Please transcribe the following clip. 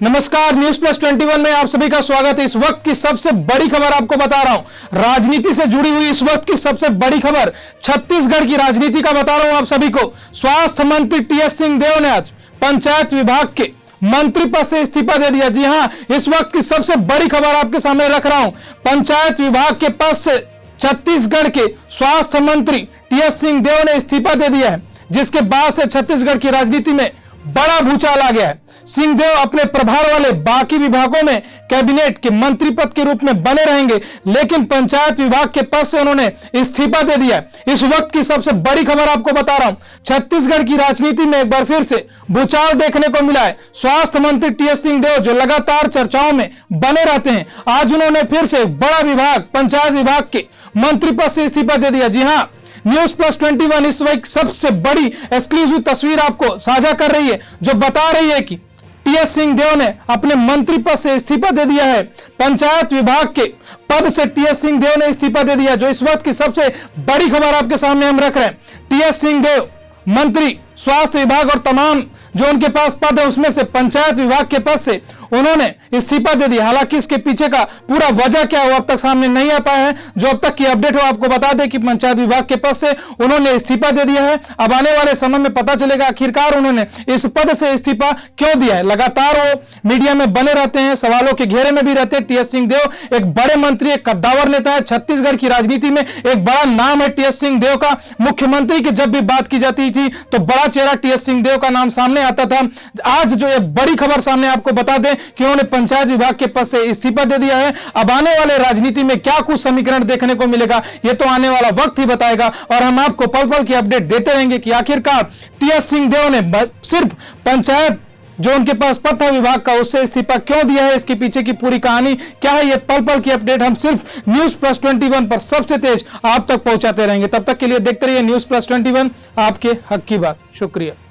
नमस्कार, news plus 21 में आप सभी का स्वागत है। इस वक्त की सबसे बड़ी खबर आपको बता रहा हूं, राजनीति से जुड़ी हुई इस वक्त की सबसे बड़ी खबर छत्तीसगढ़ की राजनीति का बता रहा हूं आप सभी को। स्वास्थ्य मंत्री टीएस सिंहदेव ने आज पंचायत विभाग के मंत्री पद से इस्तीफा दे दिया। जी हां, इस वक्त की सबसे बड़ी खबर आपके सामने रख रहा हूं। पंचायत विभाग के पद से छत्तीसगढ़ के स्वास्थ्य मंत्री टीएस सिंहदेव ने इस्तीफा दे दिया है, जिसके बाद से छत्तीसगढ़ की राजनीति में बड़ा भूचाल आ गया है। सिंहदेव अपने प्रभार वाले बाकी विभागों में कैबिनेट के मंत्री पद के रूप में बने रहेंगे, लेकिन पंचायत विभाग के पद से उन्होंने इस्तीफा दे दिया है। इस वक्त की सबसे बड़ी खबर आपको बता रहा हूं, छत्तीसगढ़ की राजनीति में एक बार फिर से भूचाल देखने को मिला है। स्वास्थ्य मंत्री टीएस सिंहदेव जो लगातार चर्चाओं में बने रहते हैं, आज उन्होंने फिर से बड़ा विभाग पंचायत विभाग के मंत्री पद से इस्तीफा दे दिया। जी हां, न्यूज प्लस 21 इस वक्त सबसे बड़ी एक्सक्लूसिव तस्वीर आपको साझा कर रही है, जो बता रही है कि टीएस सिंहदेव ने अपने मंत्री पद से इस्तीफा दे दिया है। पंचायत विभाग के पद से टीएस सिंहदेव ने इस्तीफा दे दिया, जो इस वक्त की सबसे बड़ी खबर आपके सामने हम रख रहे हैं। टीएस सिंहदेव मंत्री स्वास्थ्य विभाग और तमाम जो उनके पास पद है, उसमें से पंचायत विभाग के पद से उन्होंने इस्तीफा दे दिया। हालांकि इसके पीछे का पूरा वजह क्या है वो अब तक सामने नहीं आ पाया है। जो अब तक की अपडेट हो आपको बता दें कि पंचायत विभाग के पद से उन्होंने इस्तीफा दे दिया है। अब आने वाले समय में पता चलेगा आखिरकार उन्होंने इस पद से इस्तीफा क्यों दिया है। लगातार वो मीडिया में बने रहते हैं, सवालों के घेरे में भी रहते हैं। टीएस सिंहदेव एक बड़े मंत्री, एक कद्दावर नेता है। छत्तीसगढ़ की राजनीति में एक बड़ा नाम है टीएस सिंहदेव का। मुख्यमंत्री की जब भी बात की जाती थी तो बड़ा चेहरा टीएस सिंहदेव का नाम सामने आता था। आज जो एक बड़ी खबर सामने आपको बता दें कि उन्होंने पंचायत विभाग के पद से इस्तीफा दे दिया है। अब आने वाले राजनीति में क्या कुछ समीकरण देखने को मिलेगा, यह तो आने वाला वक्त ही बताएगा, और हम आपको पल पल की अपडेट देते रहेंगे कि आखिरकार टीएस सिंहदेव ने सिर्फ पंचायत जो उनके पास पद था विभाग का, उससे इस्तीफा क्यों दिया है, इसके पीछे की पूरी कहानी क्या है, ये पल पल की अपडेट हम सिर्फ न्यूज प्लस 21 पर सबसे तेज आप तक पहुंचाते रहेंगे। तब तक के लिए देखते रहिए न्यूज प्लस 21, आपके हक की बात। शुक्रिया।